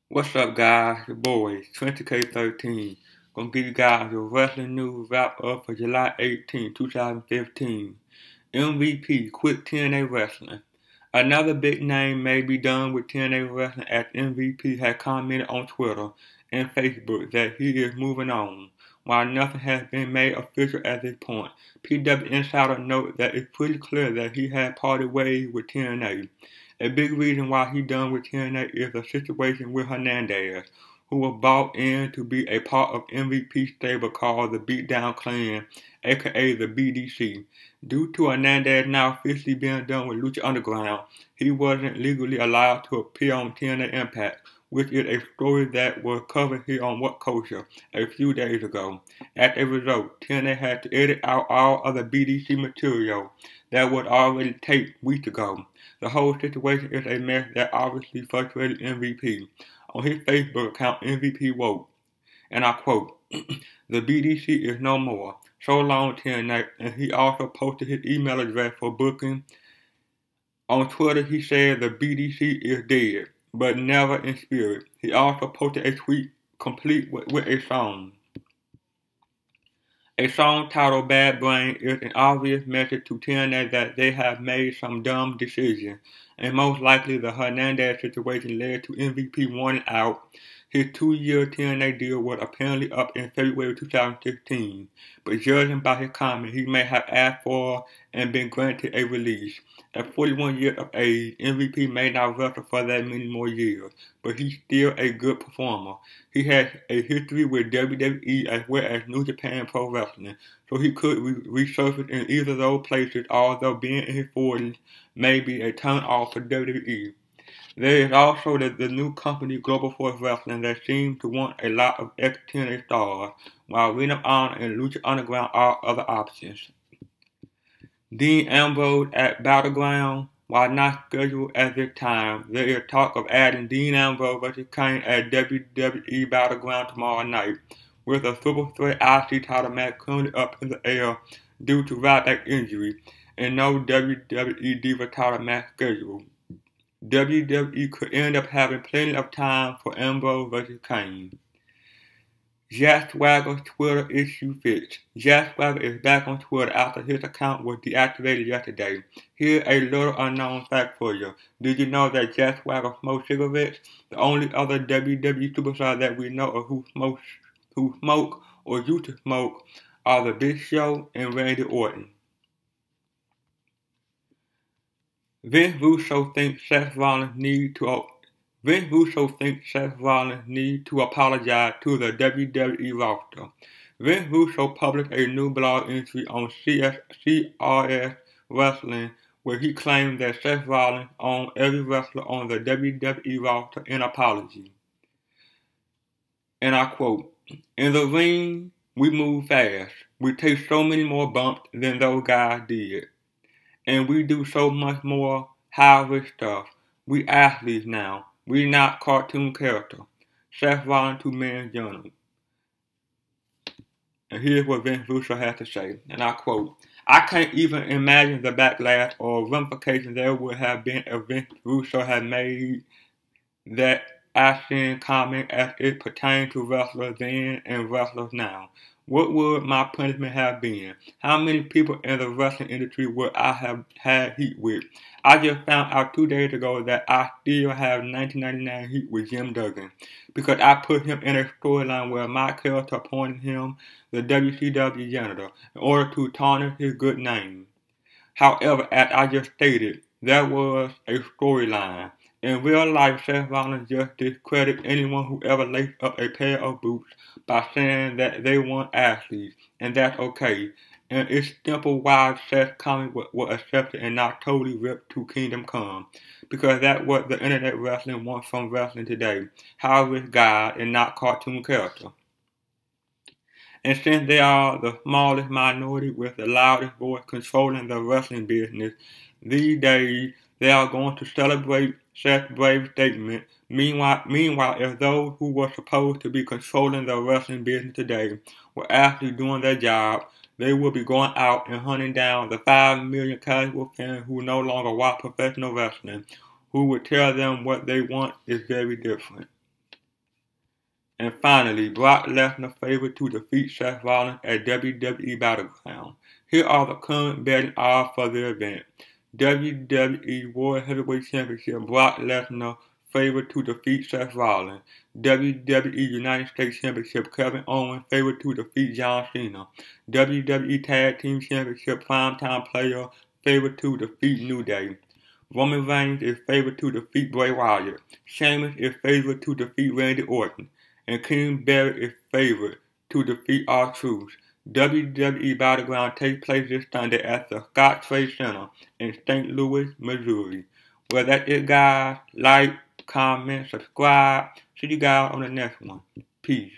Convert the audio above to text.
What's up, guys? Your boys, 20K13. Gonna give you guys your wrestling news wrap up for July 18, 2015. MVP quit TNA Wrestling. Another big name may be done with TNA Wrestling as MVP had commented on Twitter and Facebook that he is moving on. While nothing has been made official at this point, PW Insider notes that it's pretty clear that he had parted ways with TNA. A big reason why he done with TNA is a situation with Hernandez, who was brought in to be a part of MVP stable called the Beatdown Clan, aka the BDC. Due to Hernandez now officially being done with Lucha Underground, he wasn't legally allowed to appear on TNA Impact, which is a story that was covered here on What Culture a few days ago. As a result, TNA had to edit out all other BDC material that was already taped weeks ago. The whole situation is a mess that obviously frustrated MVP. On his Facebook account, MVP wrote, and I quote, "The BDC is no more. So long, TNA," and he also posted his email address for booking. On Twitter, he said the BDC is dead, but never in spirit. He also posted a tweet complete with a song. A song titled Bad Brain is an obvious message to TNA that they have made some dumb decisions, and most likely the Hernandez situation led to MVP wanting out. His 2-year TNA deal was apparently up in February 2016, but judging by his comment, he may have asked for and been granted a release. At 41 years of age, MVP may not wrestle for that many more years, but he's still a good performer. He has a history with WWE as well as New Japan Pro Wrestling, so he could resurface in either of those places, although being in his 40s may be a turn off for WWE. There is also the new company Global Force Wrestling that seems to want a lot of ex-TNA stars, while Ring of Honor and Lucha Underground are other options. Dean Ambrose at Battleground. While not scheduled at this time, there is talk of adding Dean Ambrose vs. Kane at WWE Battleground tomorrow night, with a Super Threat IC title match currently up in the air due to right back injury, and no WWE Diva title match scheduled. WWE could end up having plenty of time for Ambrose vs. Kane. Jack Swagger's Twitter issue fixed. Jack Swagger is back on Twitter after his account was deactivated yesterday. Here's a little unknown fact for you. Did you know that Jack Swagger smokes cigarettes? The only other WWE superstar that we know of who smoke or used to smoke are The Big Show and Randy Orton. Vince Russo thinks Seth Rollins needs to apologize to the WWE roster. Vince Russo published a new blog entry on CRS Wrestling where he claimed that Seth Rollins owed every wrestler on the WWE roster an apology. And I quote, "In the ring, we move fast. We take so many more bumps than those guys did. And we do so much more high-risk stuff. We athletes now. We not cartoon characters." Seth Rollins to Men's Journal. And here's what Vince Russo has to say, and I quote, "I can't even imagine the backlash or ramifications there would have been if Vince Russo had made that action comment as it pertains to wrestlers then and wrestlers now. What would my punishment have been? How many people in the wrestling industry would I have had heat with? I just found out 2 days ago that I still have 1999 heat with Jim Duggan because I put him in a storyline where my character appointed him the WCW janitor in order to tarnish his good name. However, as I just stated, there was a storyline. In real life, Seth Rollins just discredits anyone who ever laced up a pair of boots by saying that they weren't athletes, and that's okay. And it's simple why Seth's comment was accepted and not totally ripped to Kingdom Come, because that's what the internet wrestling wants from wrestling today, high-risk guys and not cartoon characters. And since they are the smallest minority with the loudest voice controlling the wrestling business these days, they are going to celebrate Seth's brave statement. Meanwhile, if those who were supposed to be controlling the wrestling business today were actually doing their job, they will be going out and hunting down the 5 million casual fans who no longer watch professional wrestling, who would tell them what they want is very different. And finally, Brock Lesnar favored to defeat Seth Rollins at WWE Battleground. Here are the current betting odds for the event. WWE World Heavyweight Championship Brock Lesnar favored to defeat Seth Rollins. WWE United States Championship Kevin Owens favored to defeat John Cena. WWE Tag Team Championship Primetime Player favored to defeat New Day. Roman Reigns is favored to defeat Bray Wyatt. Sheamus is favored to defeat Randy Orton. And King Barrett is favored to defeat R-Truth. WWE Battleground takes place this Sunday at the Scott Trade Center in St. Louis, Missouri. Well, that's it, guys. Like, comment, subscribe. See you guys on the next one. Peace.